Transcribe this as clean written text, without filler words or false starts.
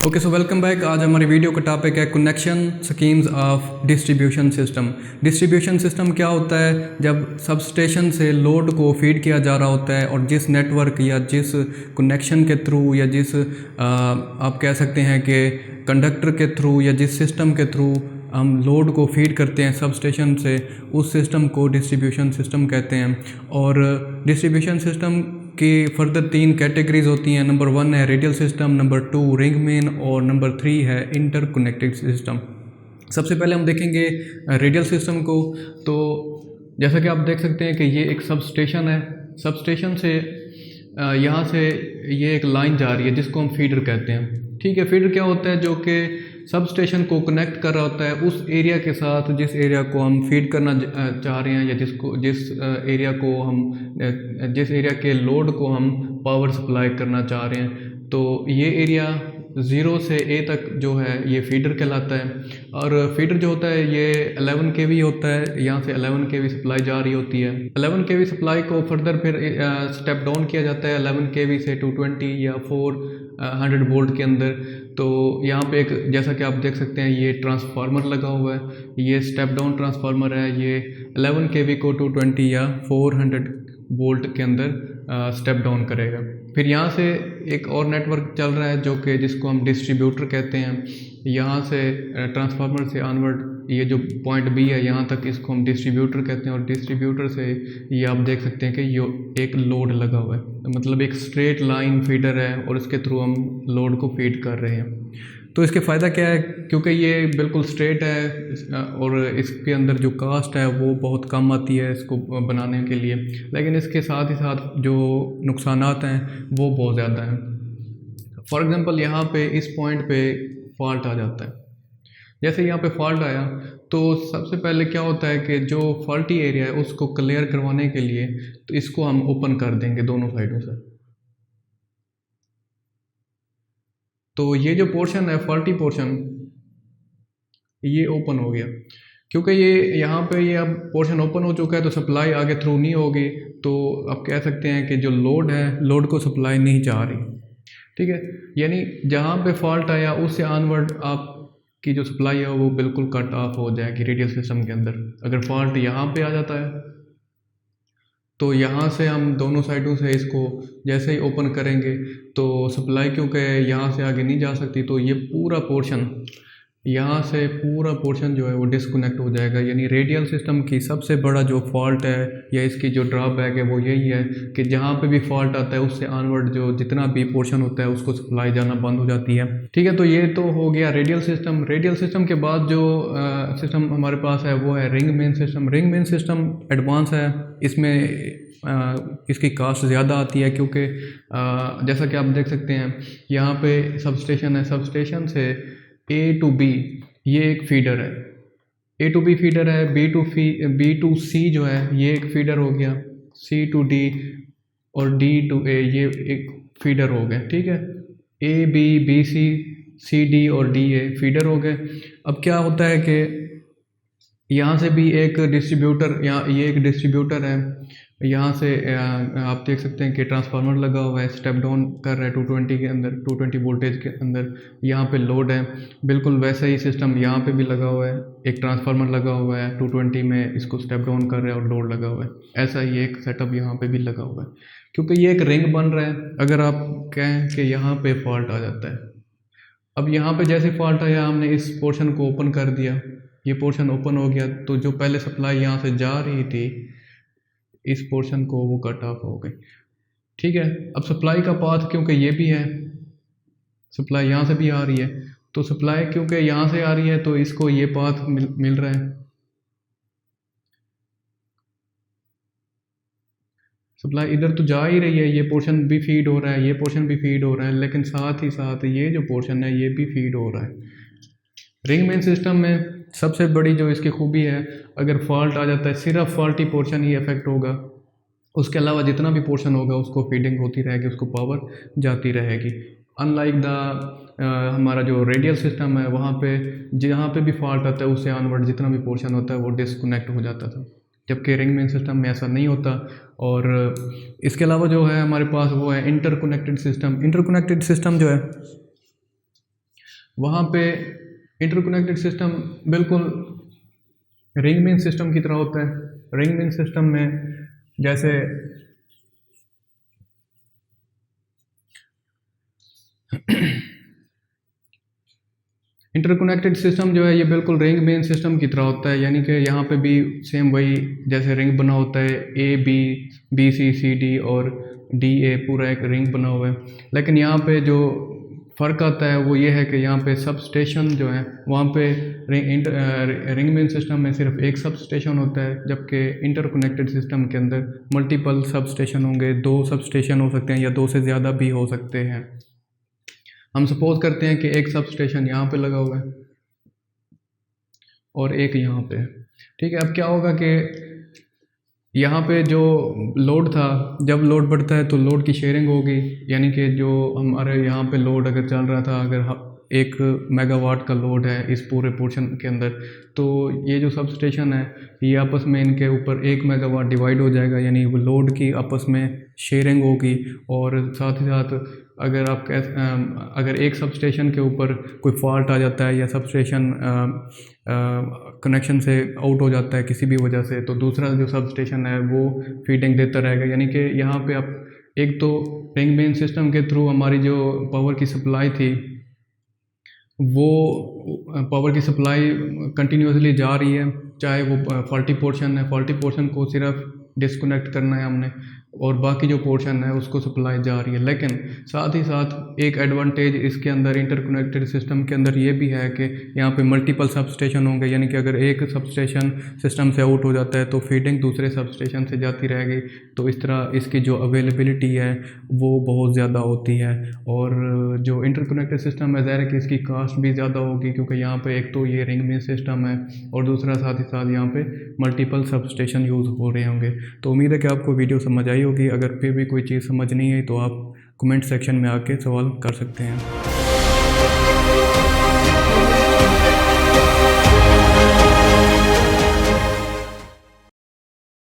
Okay so welcome back. आज हमारी video का टॉपिक है connection schemes of distribution system. Distribution system क्या होता है? जब सब स्टेशन से लोड को फीड किया जा रहा होता है और जिस नेटवर्क या जिस कनेक्शन के थ्रू या जिस आप कह सकते हैं कि कंडक्टर के थ्रू या जिस सिस्टम के थ्रू हम लोड को फीड करते हैं सब स्टेशन से, उस सिस्टम को डिस्ट्रीब्यूशन सिस्टम कहते हैं। और डिस्ट्रीब्यूशन सिस्टम की फर्दर 3 कैटेगरीज होती हैं। नंबर 1 है radial system, number 2 ring main और नंबर 3 है इंटरकनेक्टेड सिस्टम। सबसे पहले हम देखेंगे रेडियल सिस्टम को। तो जैसा कि आप देख सकते हैं कि ये एक सब स्टेशन है। सब स्टेशन से यहाँ से ये एक लाइन जा रही है जिसको हम फीडर कहते हैं। ठीक है, फीडर क्या होता है? जो कि सब स्टेशन को कनेक्ट कर रहा होता है उस एरिया के साथ जिस एरिया को हम फीड करना चाह रहे हैं, या जिस एरिया के लोड को हम पावर सप्लाई करना चाह रहे हैं। तो ये एरिया 0 से A तक जो है ये फीडर कहलाता है। और फीडर जो होता है ये 11 kV होता है। यहाँ से 11 kV सप्लाई जा रही होती है। 11 kV सप्लाई को फर्दर फिर स्टेप डाउन किया जाता है 11 kV से 220 या 400 वोल्ट के अंदर। तो यहाँ पे एक, जैसा कि आप देख सकते हैं, ये ट्रांसफार्मर लगा हुआ है। ये स्टेप डाउन ट्रांसफार्मर है। ये 11 kV को 220 या 400 वोल्ट के अंदर स्टेप डाउन करेगा। फिर यहाँ से एक और नेटवर्क चल रहा है जिसको हम डिस्ट्रीब्यूटर कहते हैं। यहाँ से ट्रांसफार्मर से ऑनवर्ड ये जो पॉइंट B है यहाँ तक, इसको हम डिस्ट्रीब्यूटर कहते हैं। और डिस्ट्रीब्यूटर से ये आप देख सकते हैं कि ये एक लोड लगा हुआ है, मतलब एक स्ट्रेट लाइन फीडर है और इसके थ्रू हम लोड को फीड कर रहे हैं। तो इसके फ़ायदा क्या है? क्योंकि ये बिल्कुल स्ट्रेट है और इसके अंदर जो कास्ट है वो बहुत कम आती है इसको बनाने के लिए, लेकिन इसके साथ ही साथ जो नुकसानात हैं वो बहुत ज़्यादा हैं। फॉर एग्ज़ाम्पल यहाँ पे इस पॉइंट पे फॉल्ट आ जाता है। जैसे यहाँ पे फॉल्ट आया तो सबसे पहले क्या होता है कि जो फॉल्टी एरिया है उसको क्लियर करवाने के लिए तो इसको हम ओपन कर देंगे दोनों साइडों से। तो ये जो पोर्शन है फॉल्टी पोर्शन, ये ओपन हो गया। क्योंकि ये यहाँ पे ये अब पोर्शन ओपन हो चुका है तो सप्लाई आगे थ्रू नहीं होगी। तो आप कह सकते हैं कि जो लोड है, लोड को सप्लाई नहीं जा रही। ठीक है, यानी जहाँ पे फॉल्ट आया उससे ऑनवर्ड आपकी जो सप्लाई है वो बिल्कुल कट ऑफ हो जाएगी रेडियल सिस्टम के अंदर। अगर फॉल्ट यहाँ पे आ जाता है तो यहाँ से हम दोनों साइडों से इसको जैसे ही ओपन करेंगे तो सप्लाई, क्योंकि यहाँ से आगे नहीं जा सकती, तो ये पूरा पोर्शन, यहाँ से पूरा पोर्शन जो है वो डिस्कनेक्ट हो जाएगा। यानी रेडियल सिस्टम की सबसे बड़ा जो फॉल्ट है या इसकी जो ड्रॉबैक है वो यही है कि जहाँ पे भी फॉल्ट आता है उससे ऑनवर्ड जो जितना भी पोर्शन होता है उसको सप्लाई जाना बंद हो जाती है। ठीक है, तो ये तो हो गया रेडियल सिस्टम। रेडियल सिस्टम के बाद जो सिस्टम हमारे पास है वो है ring main system. Ring main system advance है। इसमें इसकी कास्ट ज़्यादा आती है क्योंकि जैसा कि आप देख सकते हैं यहाँ पे सब स्टेशन है। सब स्टेशन से A to B ये एक फीडर है। A to B फीडर है। B to C जो है ये एक फीडर हो गया। C to D और D to A ये एक फीडर हो गए। ठीक है, A B B C C D और D A फीडर हो गए। अब क्या होता है कि यहाँ से भी एक डिस्ट्रीब्यूटर, ये एक डिस्ट्रीब्यूटर है। यहाँ से आप देख सकते हैं कि ट्रांसफार्मर लगा हुआ है, स्टेप डाउन कर रहा है 220 के अंदर, 220 वोल्टेज के अंदर। यहाँ पे लोड है। बिल्कुल वैसा ही सिस्टम यहाँ पे भी लगा हुआ है। एक ट्रांसफार्मर लगा हुआ है 220 में, इसको स्टेप डाउन कर रहा है और लोड लगा हुआ है। ऐसा ही एक सेटअप यहाँ पे भी लगा हुआ है क्योंकि ये एक रिंग बन रहा है। अगर आप कहें कि यहाँ पे फॉल्ट आ जाता है, अब यहाँ पे जैसे फॉल्ट आया हमने इस पोर्शन को ओपन कर दिया, ये पोर्शन ओपन हो गया तो जो पहले सप्लाई यहाँ से जा रही थी इस पोर्शन को वो कट ऑफ हो गई। ठीक है, अब सप्लाई का पाथ क्योंकि ये भी है, सप्लाई यहाँ से भी आ रही है, तो सप्लाई क्योंकि यहाँ से आ रही है तो इसको ये पाथ मिल रहा है। सप्लाई इधर तो जा ही रही है, ये पोर्शन भी फीड हो रहा है, ये पोर्शन भी फीड हो रहा है, लेकिन साथ ही साथ ये जो पोर्शन है ये भी फीड हो रहा है। रिंग मेन सिस्टम में सबसे बड़ी जो इसकी खूबी है, अगर फॉल्ट आ जाता है सिर्फ फॉल्टी पोर्शन ही इफेक्ट होगा, उसके अलावा जितना भी पोर्शन होगा उसको फीडिंग होती रहेगी, उसको पावर जाती रहेगी। अनलाइक द हमारा जो रेडियल सिस्टम है वहाँ पे जहाँ पे भी फॉल्ट आता है उससे ऑनवर्ड जितना भी पोर्शन होता है वो डिस्कनेक्ट हो जाता था, जबकि रिंग मेन सिस्टम में ऐसा नहीं होता। और इसके अलावा जो है हमारे पास वो है इंटरकनेक्टेड सिस्टम। इंटरकनेक्टेड सिस्टम जो है वहाँ पे इंटरकनेक्टेड सिस्टम बिल्कुल रिंग मेन सिस्टम की तरह होता है। रिंग मेन सिस्टम में जैसे इंटरकनेक्टेड सिस्टम जो है ये बिल्कुल रिंग मेन सिस्टम की तरह होता है, यानी कि यहाँ पे भी सेम वही जैसे रिंग बना होता है, A B, B C C D और डी ए, पूरा एक रिंग बना हुआ है। लेकिन यहाँ पे जो फ़र्क आता है वो ये है कि यहाँ पे सब स्टेशन जो है वहाँ पे रिंग मेन सिस्टम में सिर्फ एक सब स्टेशन होता है, जबकि इंटरकनेक्टेड सिस्टम के अंदर मल्टीपल सब स्टेशन होंगे। 2 सब स्टेशन हो सकते हैं या 2 से ज़्यादा भी हो सकते हैं। हम सपोज करते हैं कि एक सब स्टेशन यहाँ पे लगा हुआ है और एक यहाँ पे, ठीक है। अब क्या होगा कि यहाँ पे जो लोड था, जब लोड बढ़ता है तो लोड की शेयरिंग होगी, यानी कि जो हमारे यहाँ पे लोड अगर चल रहा था, अगर 1 मेगावाट का लोड है इस पूरे पोर्शन के अंदर, तो ये जो सब स्टेशन है ये आपस में इनके ऊपर 1 मेगावाट डिवाइड हो जाएगा, यानी वो लोड की आपस में शेयरिंग होगी। और साथ ही साथ अगर एक सब स्टेशन के ऊपर कोई फॉल्ट आ जाता है या सब स्टेशन कनेक्शन से आउट हो जाता है किसी भी वजह से, तो दूसरा जो सब स्टेशन है वो फीडिंग देता रहेगा। यानी कि यहाँ पे आप एक तो रिंग मेन सिस्टम के थ्रू हमारी जो पावर की सप्लाई थी वो पावर की सप्लाई कंटिन्यूसली जा रही है, चाहे वो फॉल्टी पोर्शन है, फॉल्टी पोर्शन को सिर्फ डिस्कनेक्ट करना है हमने और बाकी जो पोर्शन है उसको सप्लाई जा रही है। लेकिन साथ ही साथ एक एडवांटेज इसके अंदर इंटरकनेक्टेड सिस्टम के अंदर ये भी है कि यहाँ पे मल्टीपल सब स्टेशन होंगे, यानी कि अगर एक सब स्टेशन सिस्टम से आउट हो जाता है तो फीडिंग दूसरे सब स्टेशन से जाती रहेगी। तो इस तरह इसकी जो अवेलेबिलिटी है वो बहुत ज़्यादा होती है। और जो इंटरकनेक्टेड सिस्टम है ज़ाहिर है कि इसकी कास्ट भी ज़्यादा होगी, क्योंकि यहाँ पर एक तो ये रिंग मेन सिस्टम है और दूसरा साथ ही साथ यहाँ पर मल्टीपल सब स्टेशन यूज़ हो रहे होंगे। तो उम्मीद है कि आपको वीडियो समझ आई होगी। अगर फिर भी कोई चीज़ समझ नहीं आई तो आप कमेंट सेक्शन में आके सवाल कर सकते हैं।